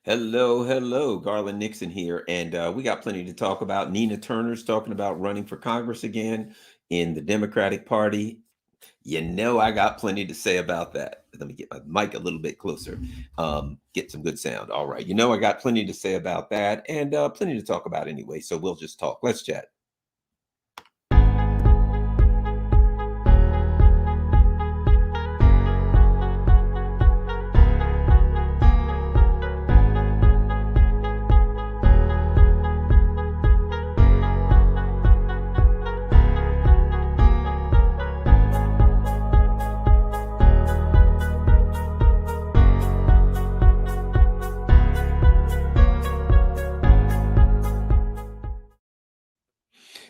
Hello, hello, Garland Nixon here, and we got plenty to talk about. Nina Turner's talking about running for Congress again in the Democratic Party. You know, I got plenty to say about that. Let me get my mic a little bit closer, get some good sound. All right, you know, I got plenty to say about that, and plenty to talk about anyway. So we'll just talk. Let's chat.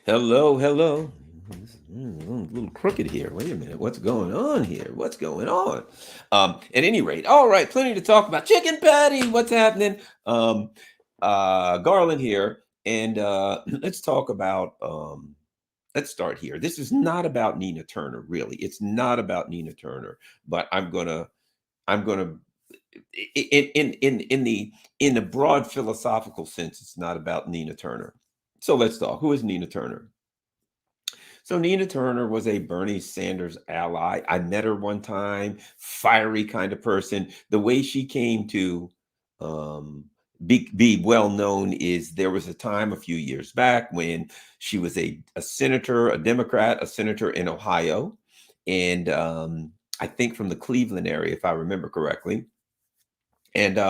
Hello, hello. A little crooked here. Wait a minute. What's going on here? What's going on? At any rate, all right, plenty to talk about. Chicken patty, what's happening? Garland here, and let's talk about. Let's start here. This is not about Nina Turner, really. It's not about Nina Turner, but I'm gonna in the broad philosophical sense, it's not about Nina Turner. So let's talk. Who is Nina Turner? So Nina Turner was a Bernie Sanders ally. I met her one time, fiery kind of person. The way she came to um, be well known is there was a time a few years back when she was a senator, a Democrat, a senator in Ohio, and I think from the Cleveland area, if I remember correctly. And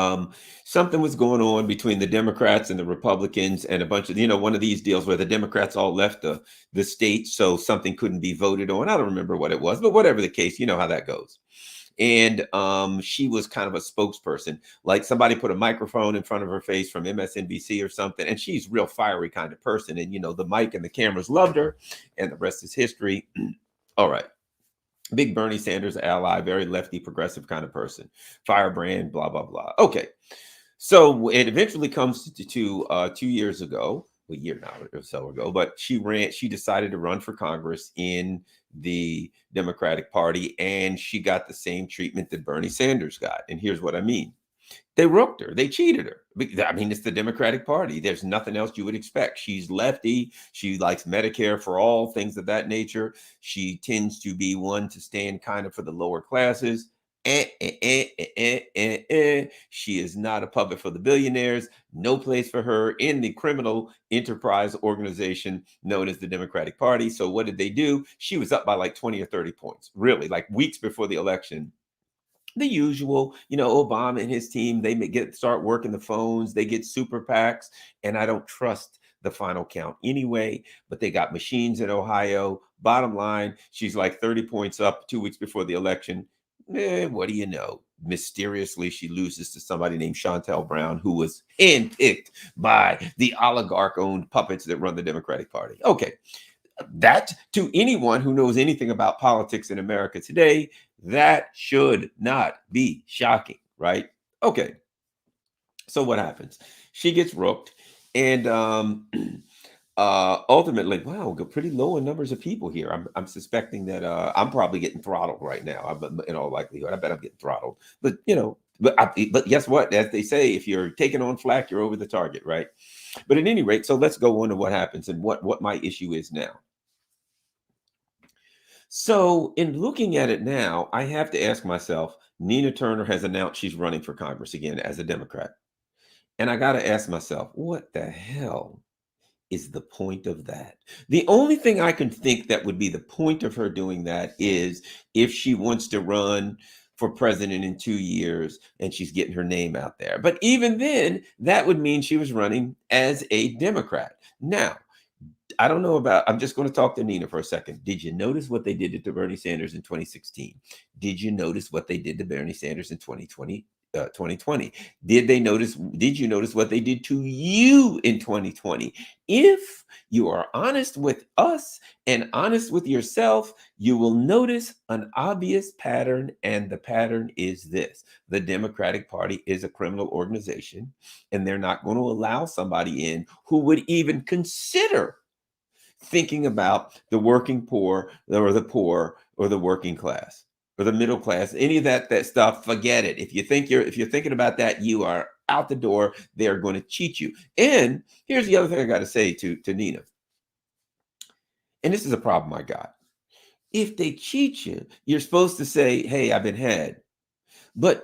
something was going on between the Democrats and the Republicans, and a bunch of, one of these deals where the Democrats all left the state, so something couldn't be voted on. I don't remember what it was, but whatever the case, you know how that goes. And she was kind of a spokesperson, like somebody put a microphone in front of her face from MSNBC or something, and she's real fiery kind of person. And the mic and the cameras loved her, and the rest is history. All right. Big Bernie Sanders ally, very lefty, progressive kind of person, firebrand, blah blah blah. Okay, so it eventually comes to 2 years ago, a year now or so ago, but she ran. She decided to run for Congress in the Democratic Party, and she got the same treatment that Bernie Sanders got. And here's what I mean: they rooked her. They cheated her. I mean, it's the Democratic Party. There's nothing else you would expect. She's lefty. She likes Medicare for all, things of that nature. She tends to be one to stand kind of for the lower classes. She is not a puppet for the billionaires. No place for her in the criminal enterprise organization known as the Democratic Party. So what did they do? She was up by like 20 or 30 points, really, like weeks before the election. The usual, Obama and his team, they start working the phones, they get super PACs, and I don't trust the final count anyway, but they got machines in Ohio. Bottom line, she's like 30 points up 2 weeks before the election. What do you know? Mysteriously, she loses to somebody named Chantel Brown, who was handpicked by the oligarch owned puppets that run the Democratic Party. Okay, that, to anyone who knows anything about politics in America today, that should not be shocking, right? Okay, so what happens? She gets rooked, and ultimately, wow, go pretty low in numbers of people here. I'm suspecting that I'm probably getting throttled right now. In all likelihood, I bet I'm getting throttled. But but guess what? As they say, if you're taking on flack, you're over the target, right? But at any rate, so let's go on to what happens and what my issue is now. So, in looking at it now, I have to ask myself, Nina Turner has announced she's running for Congress again as a Democrat. And I got to ask myself, what the hell is the point of that? The only thing I can think that would be the point of her doing that is if she wants to run for president in 2 years and she's getting her name out there. But even then, that would mean she was running as a Democrat. Now, I don't know about, I'm just going to talk to Nina for a second. Did you notice what they did to Bernie Sanders in 2016? Did you notice what they did to Bernie Sanders in 2020? 2020. Did you notice what they did to you in 2020? If you are honest with us and honest with yourself, you will notice an obvious pattern, and the pattern is this: the Democratic Party is a criminal organization, and they're not going to allow somebody in who would even consider thinking about the working poor or the working class or the middle class, any of that stuff. Forget it. If you're thinking about that, you are out the door. They are going to cheat you. And here's the other thing I got to say to Nina. And this is a problem I got. If they cheat you, you're supposed to say, hey, I've been had. But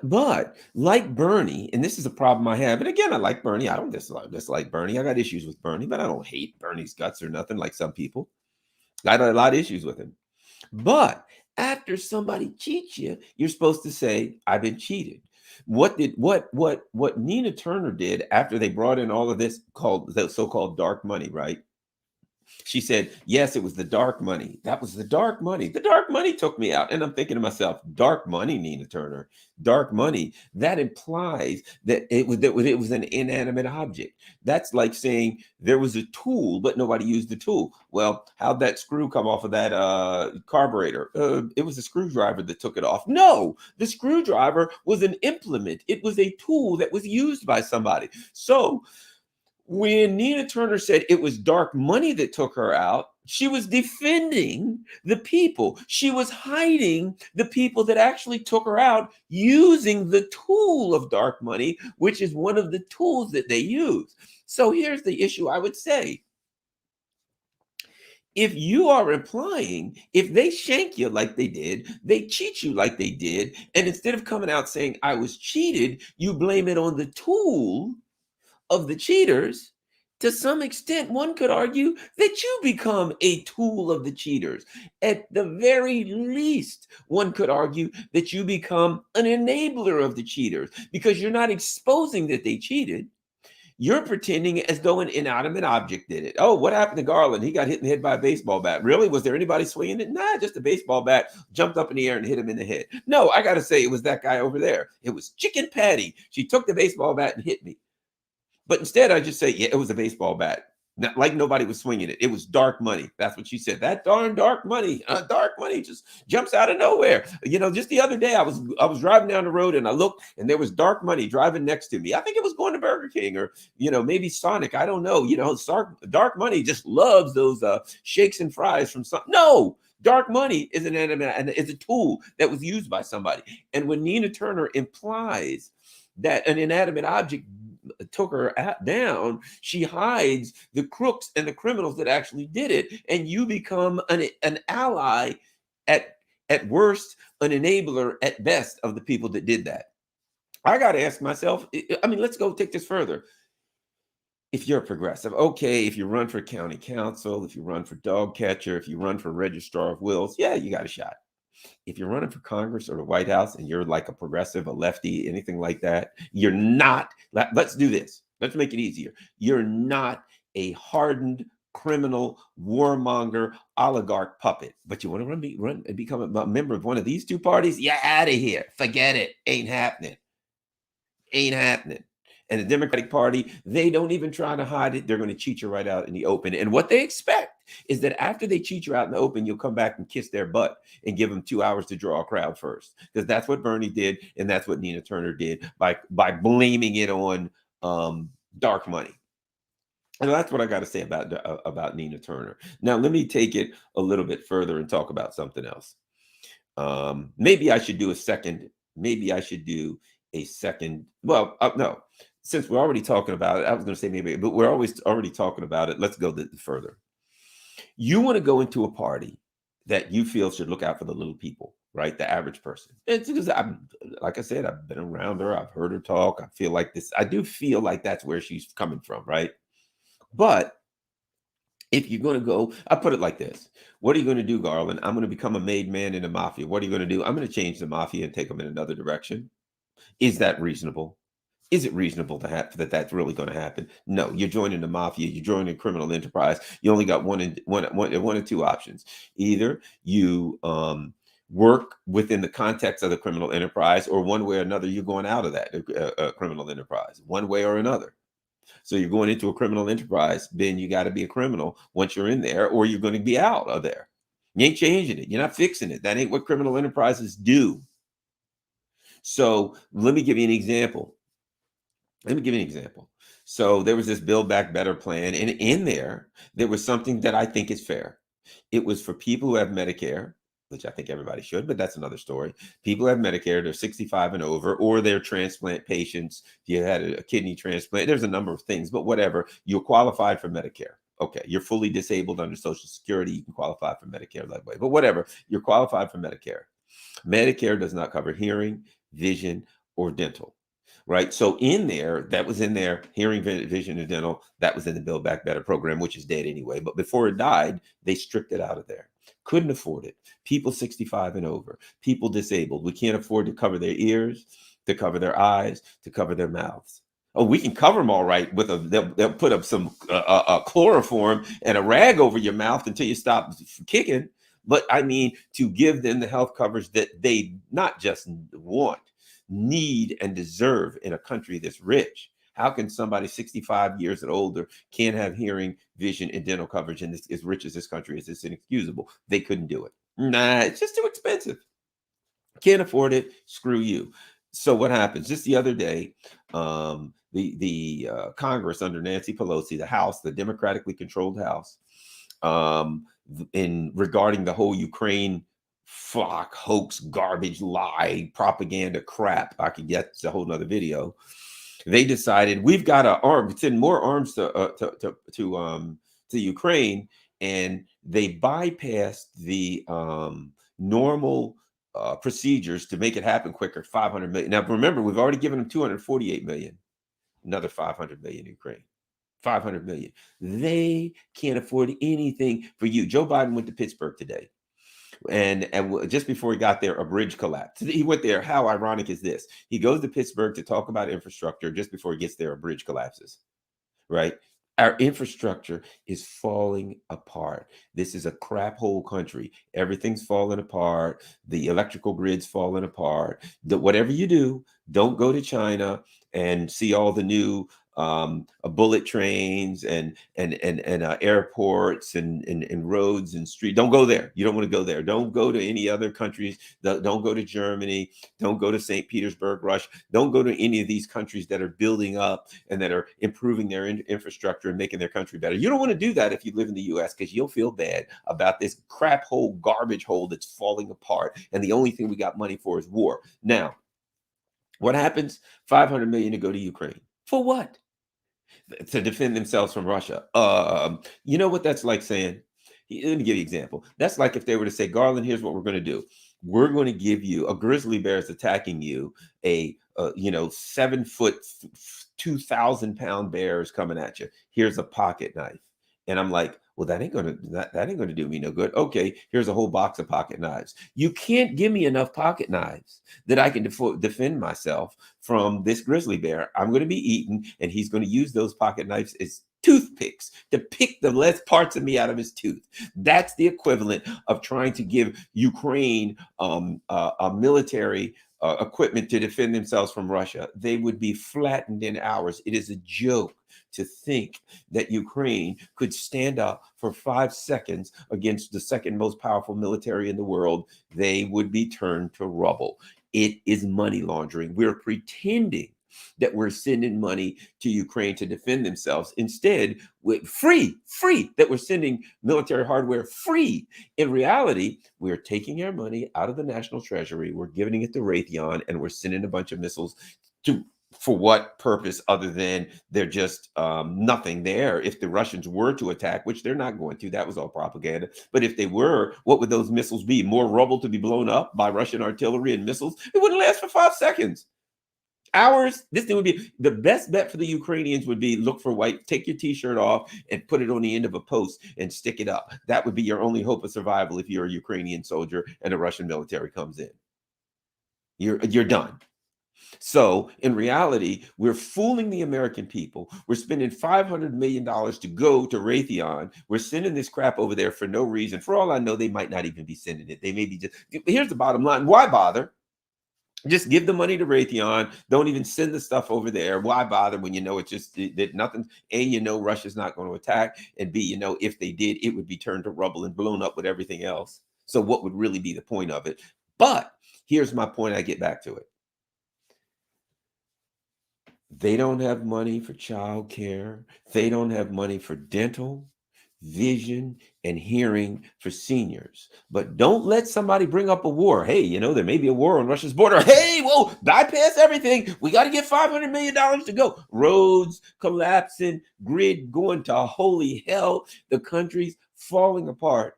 like Bernie, and this is a problem I have. And again, I like Bernie. I don't dislike Bernie. I got issues with Bernie, but I don't hate Bernie's guts or nothing like some people. I got a lot of issues with him. But after somebody cheats you, you're supposed to say, I've been cheated. What Nina Turner did after they brought in all of this called the so-called dark money, right? She said, yes, it was the dark money. That was the dark money. The dark money took me out. And I'm thinking to myself, dark money, Nina Turner, dark money. That implies that it was an inanimate object. That's like saying there was a tool, but nobody used the tool. Well, how'd that screw come off of that carburetor? It was a screwdriver that took it off. No, the screwdriver was an implement. It was a tool that was used by somebody. So when Nina Turner said it was dark money that took her out, she was defending the people. She was hiding the people that actually took her out using the tool of dark money, which is one of the tools that they use. So here's the issue I would say. If you are implying, if they shank you like they did, they cheat you like they did, and instead of coming out saying, I was cheated, you blame it on the tool of the cheaters, to some extent, one could argue that you become a tool of the cheaters. At the very least, one could argue that you become an enabler of the cheaters because you're not exposing that they cheated. You're pretending as though an inanimate object did it. Oh, what happened to Garland? He got hit in the head by a baseball bat. Really? Was there anybody swinging it? Nah, just a baseball bat jumped up in the air and hit him in the head. No, I got to say it was that guy over there. It was Chicken Patty. She took the baseball bat and hit me. But instead, I just say, yeah, it was a baseball bat. Not like nobody was swinging it. It was dark money. That's what she said. That darn dark money just jumps out of nowhere. You know, just the other day, I was driving down the road and I looked and there was dark money driving next to me. I think it was going to Burger King or, you know, maybe Sonic. I don't know. You know, dark money just loves those shakes and fries from some. No, dark money is an animal and is a tool that was used by somebody. And when Nina Turner implies that an inanimate object took her down, she hides the crooks and the criminals that actually did it, and you become an ally at worst, an enabler at best of the people that did that. I got to ask myself, I mean, let's go take this further. If you're a progressive, okay, if you run for county council, if you run for dog catcher, if you run for registrar of wills, yeah, you got a shot. If you're running for Congress or the White House and you're like a progressive, a lefty, anything like that, you're not, let's do this. Let's make it easier. You're not a hardened criminal, warmonger, oligarch puppet. But you want to run and become a member of one of these two parties? Yeah, out of here. Forget it. Ain't happening. Ain't happening. And the Democratic Party, they don't even try to hide it. They're going to cheat you right out in the open. And what they expect is that after they cheat you out in the open, you'll come back and kiss their butt and give them 2 hours to draw a crowd first. Because that's what Bernie did. And that's what Nina Turner did by blaming it on dark money. And that's what I got to say about Nina Turner. Now, let me take it a little bit further and talk about something else. Maybe I should do a second. Maybe I should do a second. Well, no. Since we're already talking about it, I was going to say maybe, but we're always already talking about it. Let's go further. You want to go into a party that you feel should look out for the little people, right? The average person. It's because like I said, I've been around her. I've heard her talk. I feel like this. I do feel like that's where she's coming from, right? But if you're going to go, I put it like this. What are you going to do, Garland? I'm going to become a made man in the mafia. What are you going to do? I'm going to change the mafia and take them in another direction. Is that reasonable? Is it reasonable to have that that's really going to happen? No, you're joining the mafia, you're joining a criminal enterprise. You only got one or two options. Either you work within the context of the criminal enterprise, or one way or another, you're going out of that criminal enterprise, one way or another. So you're going into a criminal enterprise, then you got to be a criminal once you're in there, or you're going to be out of there. You ain't changing it. You're not fixing it. That ain't what criminal enterprises do. So let me give you an example. So there was this Build Back Better plan, and in there was something that I think is fair. It was for people who have Medicare, which I think everybody should, but that's another story. People have Medicare, they're 65 and over, or they're transplant patients. If you had a kidney transplant, there's a number of things, but whatever, you're qualified for Medicare. Okay, you're fully disabled under Social Security, you can qualify for Medicare that way, but whatever, you're qualified for Medicare. Medicare does not cover hearing, vision, or dental. Right. So in there, that was in there, hearing, vision, and dental, that was in the Build Back Better program, which is dead anyway. But before it died, they stripped it out of there. Couldn't afford it. People 65 and over, people disabled. We can't afford to cover their ears, to cover their eyes, to cover their mouths. Oh, we can cover them all right with they'll put up some chloroform and a rag over your mouth until you stop kicking. But I mean, to give them the health coverage that they not just want, need, and deserve in a country that's rich. How can somebody 65 years and older can't have hearing, vision, and dental coverage in this as rich as this country is? It's inexcusable. They couldn't do it. Nah, it's just too expensive. Can't afford it. Screw you. So what happens? Just the other day, the Congress under Nancy Pelosi, the House, the democratically controlled House, um, in regarding the whole Ukraine flock hoax, garbage, lie, propaganda crap. I could get a whole nother video. They decided we've got to send more arms to Ukraine, and they bypassed the normal procedures to make it happen quicker. 500 million. Now remember, we've already given them 248 million. Another 500 million Ukraine. 500 million. They can't afford anything for you. Joe Biden went to Pittsburgh today. And just before he got there, a bridge collapsed. He went there. How ironic is this? He goes to Pittsburgh to talk about infrastructure. Just before he gets there, a bridge collapses. Right? Our infrastructure is falling apart. This is a crap hole country. Everything's falling apart. The electrical grid's falling apart. Whatever you do, don't go to China and see all the new bullet trains and airports and roads and streets. Don't go there. You don't want to go there. Don't go to any other countries. Don't go to Germany. Don't go to St. Petersburg, Russia. Don't go to any of these countries that are building up and that are improving their infrastructure and making their country better. You don't want to do that if you live in the U.S. because you'll feel bad about this crap hole, garbage hole that's falling apart. And the only thing we got money for is war. Now, what happens? 500 million to go to Ukraine. For what? To defend themselves from Russia. You know what that's like saying? Let me give you an example. That's like if they were to say, Garland, here's what we're going to do. We're going to give you a grizzly bear is attacking you, 7 foot, 2,000-pound bear is coming at you. Here's a pocket knife. And I'm like, well, that ain't gonna do me no good. Okay, here's a whole box of pocket knives. You can't give me enough pocket knives that I can defend myself from this grizzly bear. I'm going to be eaten, and he's going to use those pocket knives as toothpicks to pick the less parts of me out of his tooth. That's the equivalent of trying to give Ukraine a military equipment to defend themselves from Russia. They would be flattened in hours. It is a joke to think that Ukraine could stand up for 5 seconds against the second most powerful military in the world. They would be turned to rubble. It is money laundering. We're pretending that we're sending money to Ukraine to defend themselves. Instead, free, that we're sending military hardware free. In reality, we're taking our money out of the national treasury, we're giving it to Raytheon, and we're sending a bunch of missiles for what purpose other than they're just nothing there. If the Russians were to attack, which they're not going to, that was all propaganda. But if they were, what would those missiles be? More rubble to be blown up by Russian artillery and missiles? It wouldn't last for 5 seconds. Hours. This thing would be the best bet for the Ukrainians would be look for white, take your t-shirt off and put it on the end of a post and stick it up. That would be your only hope of survival if you're a Ukrainian soldier and the Russian military comes in. You're done. So in reality, we're fooling the American people. We're spending $500 million to go to Raytheon. We're sending this crap over there for no reason. For all I know, they might not even be sending it. They may be just, here's the bottom line. Why bother? Just give the money to Raytheon. Don't even send the stuff over there. Why bother when you know it's just that nothing? A, you know Russia's not going to attack, and B, you know if they did, it would be turned to rubble and blown up with everything else. So what would really be the point of it? But here's my point. I get back to it. They don't have money for child care. They don't have money for dental. vision, and hearing for seniors. But don't let somebody bring up a war. Hey, there may be a war on Russia's border. Hey, whoa, bypass everything. We got to get $500 million to go. Roads collapsing, grid going to holy hell. The country's falling apart,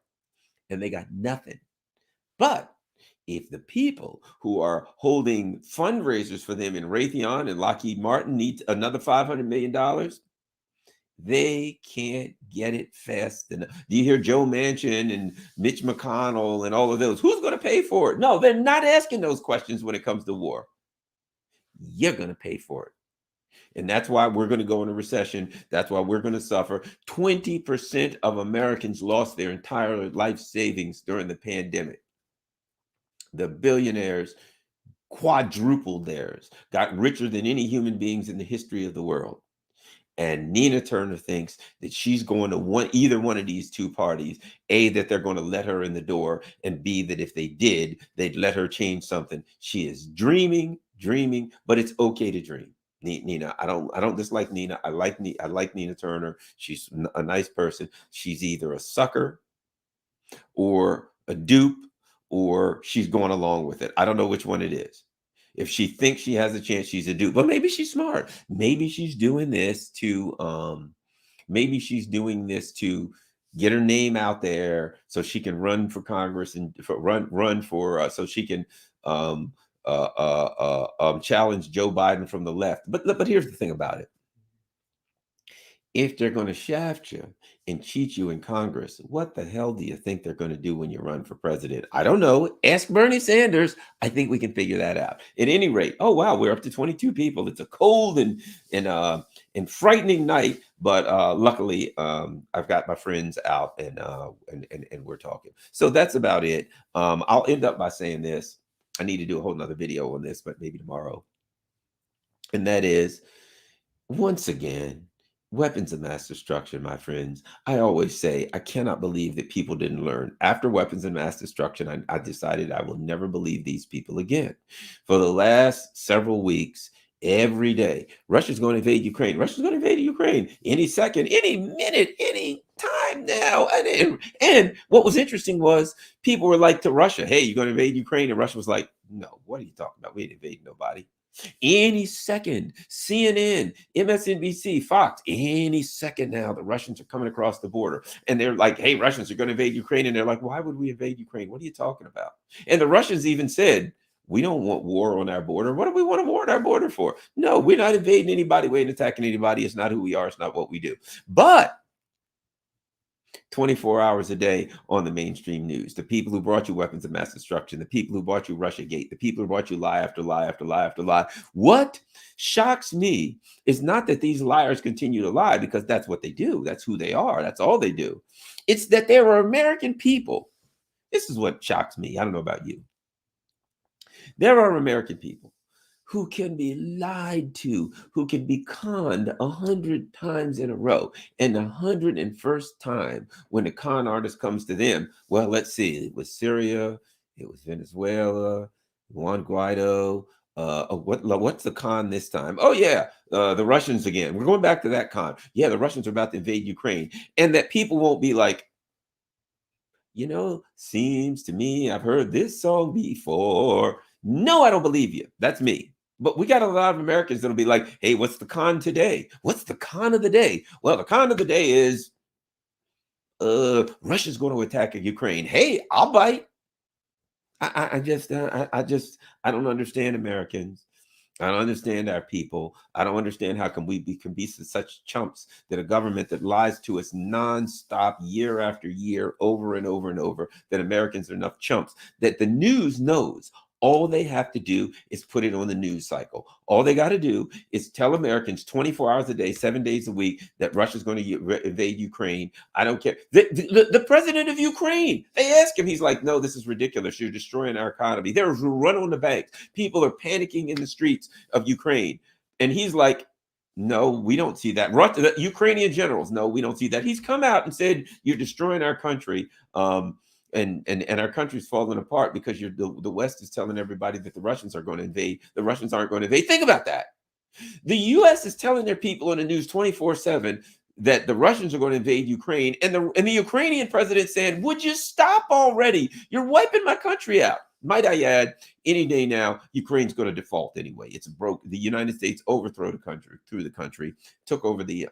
and they got nothing. But if the people who are holding fundraisers for them in Raytheon and Lockheed Martin need another $500 million, they can't get it fast enough. Do you hear Joe Manchin and Mitch McConnell and all of those? Who's going to pay for it? No, they're not asking those questions when it comes to war. You're going to pay for it. And that's why we're going to go into recession. That's why we're going to suffer. 20% of Americans lost their entire life savings during the pandemic. The billionaires quadrupled theirs, got richer than any human beings in the history of the world. And Nina Turner thinks that she's going to either one of these two parties, A, that they're going to let her in the door, and B, that if they did, they'd let her change something. She is dreaming, but it's okay to dream. Nina, I don't dislike Nina. I like Nina Turner. She's a nice person. She's either a sucker or a dupe, or she's going along with it. I don't know which one it is. If she thinks she has a chance, she's a dupe. But maybe she's smart. Maybe she's doing this to get her name out there so she can run for Congress and so she can challenge Joe Biden from the left. But here's the thing about it. If they're going to shaft you and cheat you in Congress, what the hell do you think they're going to do when you run for president? I don't know. Ask Bernie Sanders. I think we can figure that out. At any rate, oh wow, we're up to 22 people. It's a cold and frightening night, but luckily I've got my friends out and we're talking. So that's about it. I'll end up by saying this. I need to do a whole nother video on this, but maybe tomorrow. And that is, once again, weapons of mass destruction, my friends. I always say, I cannot believe that people didn't learn. After weapons of mass destruction, I decided I will never believe these people again. For the last several weeks, every day, Russia's going to invade Ukraine. Russia's going to invade Ukraine any second, any minute, any time now. And what was interesting was people were like to Russia, hey, you're going to invade Ukraine? And Russia was like, no, what are you talking about? We ain't invading nobody. Any second, CNN, MSNBC, Fox, any second now, the Russians are coming across the border. And they're like, hey, Russians are going to invade Ukraine. And they're like, why would we invade Ukraine? What are you talking about? And the Russians even said, we don't want war on our border. What do we want to war on our border for? No, we're not invading anybody. We ain't attacking anybody. It's not who we are. It's not what we do. But 24 hours a day on the mainstream news, the people who brought you weapons of mass destruction, the people who brought you Russiagate, the people who brought you lie after lie after lie after lie. What shocks me is not that these liars continue to lie, because that's what they do. That's who they are. That's all they do. It's that there are American people. This is what shocks me. I don't know about you. There are American people who can be lied to, who can be conned 100 times in a row. And the 101st time when the con artist comes to them, well, let's see, it was Syria, it was Venezuela, Juan Guaido. What's the con this time? Oh yeah, the Russians again. We're going back to that con. Yeah, the Russians are about to invade Ukraine. And that people won't be like, seems to me I've heard this song before. No, I don't believe you. That's me. But we got a lot of Americans that'll be like, hey, what's the con today? What's the con of the day? Well, the con of the day is Russia's going to attack Ukraine. Hey, I'll bite. I don't understand Americans. I don't understand our people. I don't understand how can we be such chumps that a government that lies to us nonstop year after year, over and over and over, that Americans are enough chumps that the news knows. All they have to do is put it on the news cycle. All they got to do is tell Americans 24 hours a day, 7 days a week, that Russia's going to invade Ukraine. I don't care. The president of Ukraine, they ask him, he's like, no, this is ridiculous. You're destroying our economy. There's a run on the banks. People are panicking in the streets of Ukraine. And he's like, no, we don't see that. The Ukrainian generals, no, we don't see that. He's come out and said, you're destroying our country. And our country's falling apart because the West is telling everybody that the Russians are going to invade. The Russians aren't going to invade. Think about that. The U.S. is telling their people on the news 24/7, that the Russians are going to invade Ukraine, and the Ukrainian president saying, "Would you stop already? You're wiping my country out." Might I add, any day now, Ukraine's going to default anyway. It's broke. The United States overthrew the country, took over the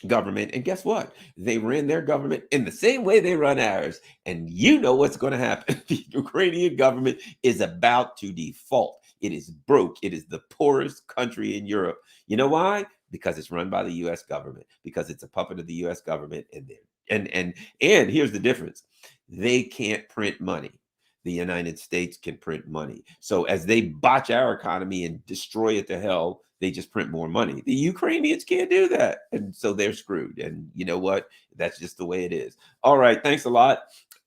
government, and guess what? They ran their government in the same way they run ours, and you know what's going to happen. The Ukrainian government is about to default. It is broke. It is the poorest country in Europe. You know why? Because it's run by the US government, because it's a puppet of the US government, and here's the difference. They can't print money. The United States can print money. So as they botch our economy and destroy it to hell, they just print more money. The Ukrainians can't do that. And so they're screwed. And you know what? That's just the way it is. All right. Thanks a lot.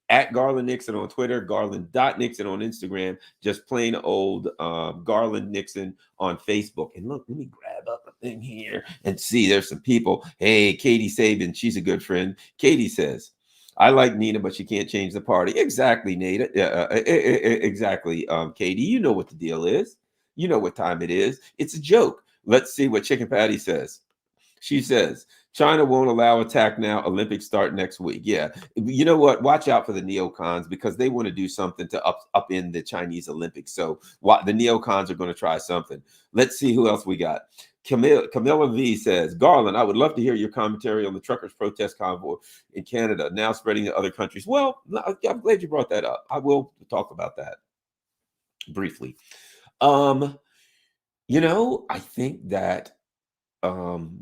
At Garland Nixon on Twitter, Garland.Nixon on Instagram, just plain old Garland Nixon on Facebook. And look, let me grab up a thing here and see. There's some people. Hey, Katie Sabin, she's a good friend. Katie says, I like Nina, but she can't change the party. Exactly, Nina. Exactly, Katie. You know what the deal is. You know what time it is. It's a joke. Let's see what Chicken Patty says. She says, China won't allow attack now. Olympics start next week. Yeah. You know what? Watch out for the neocons, because they want to do something to up in the Chinese Olympics. So the neocons are going to try something. Let's see who else we got. Camilla V says, Garland, I would love to hear your commentary on the truckers' protest convoy in Canada, now spreading to other countries. Well, I'm glad you brought that up. I will talk about that briefly. I think that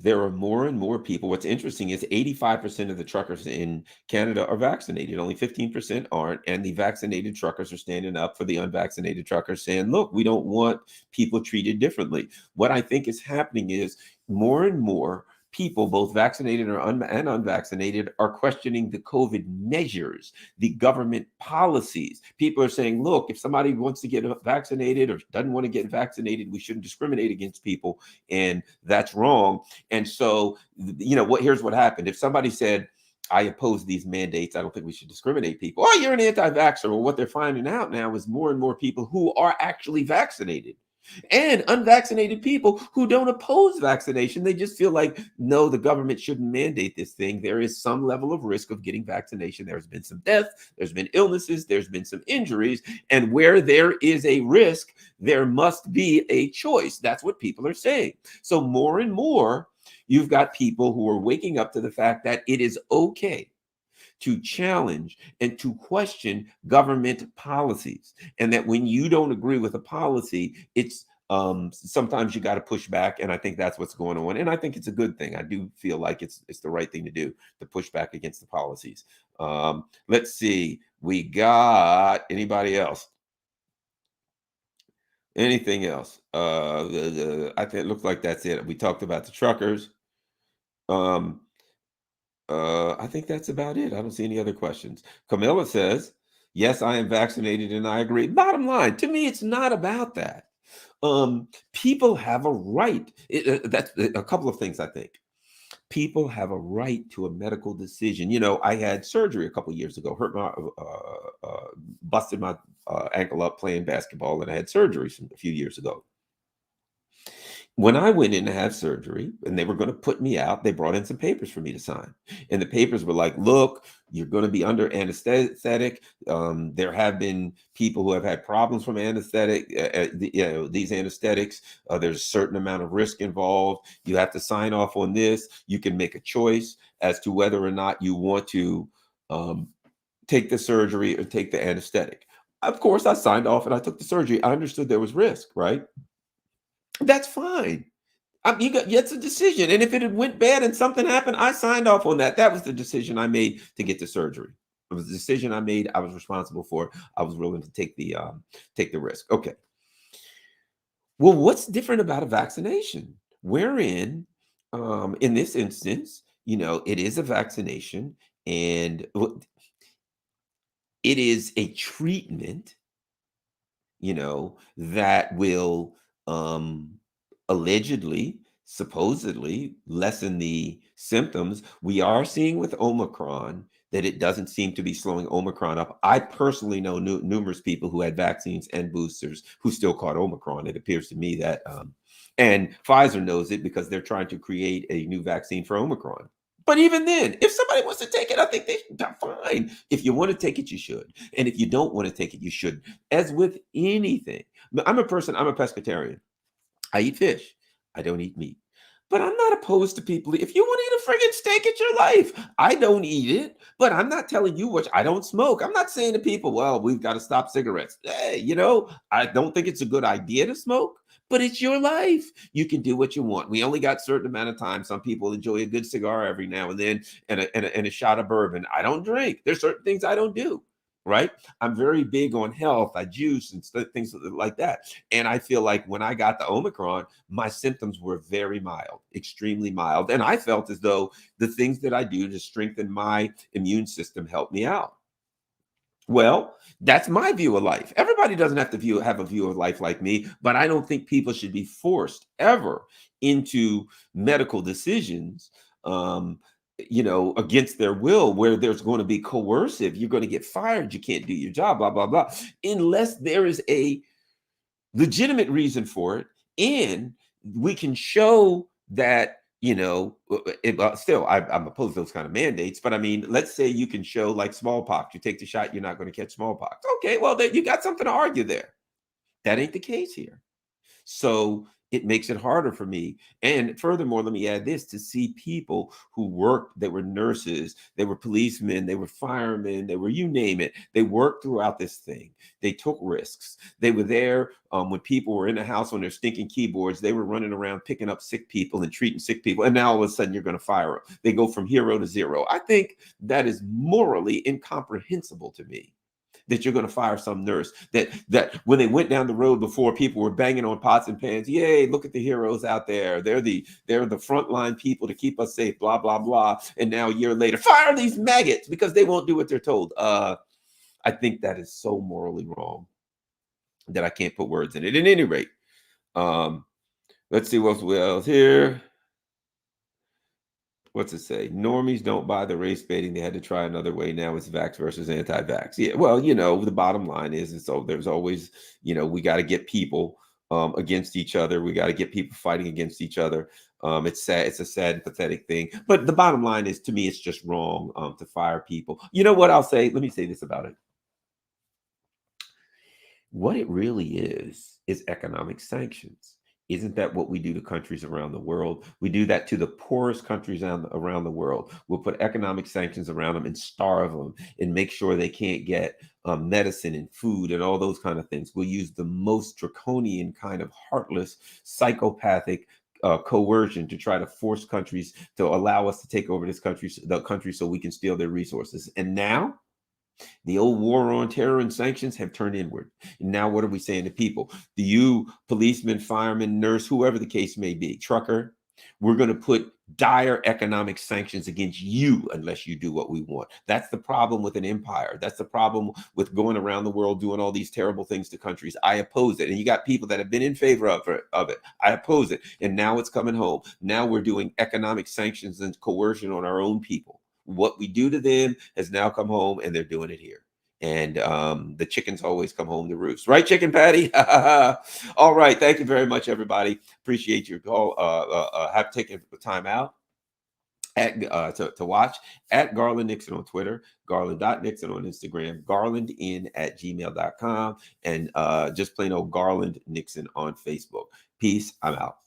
there are more and more people. What's interesting is 85% of the truckers in Canada are vaccinated. Only 15% aren't. And the vaccinated truckers are standing up for the unvaccinated truckers, saying, look, we don't want people treated differently. What I think is happening is more and more people, both vaccinated and unvaccinated, are questioning the COVID measures, the government policies. People are saying, look, if somebody wants to get vaccinated or doesn't want to get vaccinated, we shouldn't discriminate against people. And that's wrong. And so, here's what happened. If somebody said, I oppose these mandates, I don't think we should discriminate people. Oh, you're an anti-vaxxer. Well, what they're finding out now is more and more people who are actually vaccinated and unvaccinated people who don't oppose vaccination. They just feel like, no, the government shouldn't mandate this thing. There is some level of risk of getting vaccination. There's been some death, there's been illnesses, there's been some injuries. And where there is a risk, there must be a choice. That's what people are saying. So more and more, you've got people who are waking up to the fact that it is okay to challenge and to question government policies, and that when you don't agree with a policy, it's sometimes you got to push back. And I think that's what's going on, and I think it's a good thing. I do feel like it's the right thing to do, to push back against the policies. Let's see, we got anybody else? Anything else? I think it looks like that's it. We talked about the truckers. I think that's about it. I don't see any other questions. Camilla says, yes, I am vaccinated and I agree. Bottom line, to me, it's not about that. People have a right. That's a couple of things, I think. People have a right to a medical decision. I had surgery a couple of years ago, busted my ankle up playing basketball, and I had surgery a few years ago. When I went in to have surgery and they were going to put me out, they brought in some papers for me to sign. And the papers were like, look, you're going to be under anesthetic. There have been people who have had problems from anesthetic, these anesthetics. There's a certain amount of risk involved. You have to sign off on this. You can make a choice as to whether or not you want to take the surgery or take the anesthetic. Of course, I signed off and I took the surgery. I understood there was risk, right? That's fine. It's a decision. And if it had went bad and something happened, I signed off on that. That was the decision I made to get the surgery. It was a decision I made. I was responsible for. I was willing to take the risk. Okay. Well, what's different about a vaccination? Wherein, in this instance, it is a vaccination, and it is a treatment, that will allegedly, supposedly lessen the symptoms. We are seeing with Omicron that it doesn't seem to be slowing Omicron up. I personally know numerous people who had vaccines and boosters who still caught Omicron. It appears to me that And Pfizer knows it because they're trying to create a new vaccine for Omicron. But even then, if somebody wants to take it, I think they're fine. If you want to take it, you should. And if you don't want to take it, you shouldn't. As with anything, I'm a pescatarian. I eat fish. I don't eat meat. But I'm not opposed to people. If you want to eat a friggin' steak, it's your life. I don't eat it, but I'm not telling you what. I don't smoke. I'm not saying to people, well, we've got to stop cigarettes. Hey, I don't think it's a good idea to smoke, but it's your life. You can do what you want. We only got a certain amount of time. Some people enjoy a good cigar every now and then and a shot of bourbon. I don't drink. There's certain things I don't do. Right. I'm very big on health. I juice and things like that. And I feel like when I got the Omicron, my symptoms were very mild, extremely mild. And I felt as though the things that I do to strengthen my immune system help me out. Well, that's my view of life. Everybody doesn't have to have a view of life like me, but I don't think people should be forced ever into medical decisions, against their will, where there's going to be coercive. You're going to get fired. You can't do your job, blah, blah, blah, unless there is a legitimate reason for it. And we can show that, still, I'm opposed to those kind of mandates. But I mean, let's say you can show like smallpox. You take the shot, you're not going to catch smallpox. Okay, well, then you got something to argue there. That ain't the case here. So it makes it harder for me. And furthermore, let me add this, to see people who worked, they were nurses, they were policemen, they were firemen, they were, you name it. They worked throughout this thing. They took risks. They were there when people were in the house on their stinking keyboards. They were running around picking up sick people and treating sick people. And now all of a sudden you're going to fire them. They go from hero to zero. I think that is morally incomprehensible to me, that you're going to fire some nurse that when they went down the road before, people were banging on pots and pans. Yay, look at the heroes out there. They're the frontline people to keep us safe, blah, blah, blah. And now a year later, fire these maggots because they won't do what they're told. I think that is so morally wrong that I can't put words in it. At any rate, let's see what else here. What's it say? Normies don't buy the race baiting. They had to try another way. Now it's vax versus anti-vax. Yeah, well, the bottom line is, and so there's always, we got to get people against each other. We got to get people fighting against each other. It's sad. It's a sad, pathetic thing. But the bottom line is, to me, it's just wrong to fire people. You know what I'll say? Let me say this about it. What it really is economic sanctions. Isn't that what we do to countries around the world? We do that to the poorest countries around the world. We'll put economic sanctions around them and starve them and make sure they can't get medicine and food and all those kind of things. We'll use the most draconian kind of heartless, psychopathic coercion to try to force countries to allow us to take over the country so we can steal their resources. And now, the old war on terror and sanctions have turned inward. And now what are we saying to people? Do you, policeman, fireman, nurse, whoever the case may be, trucker, we're going to put dire economic sanctions against you unless you do what we want. That's the problem with an empire. That's the problem with going around the world doing all these terrible things to countries. I oppose it. And you got people that have been in favor of it. I oppose it. And now it's coming home. Now we're doing economic sanctions and coercion on our own people. What we do to them has now come home, and they're doing it here. And the chickens always come home to roost, right, Chicken Patty? All right, thank you very much, everybody. Appreciate your call. Have taken the time out to watch at Garland Nixon on Twitter, Garland.Nixon on Instagram, garlandin@gmail.com, and just plain old Garland Nixon on Facebook. Peace. I'm out.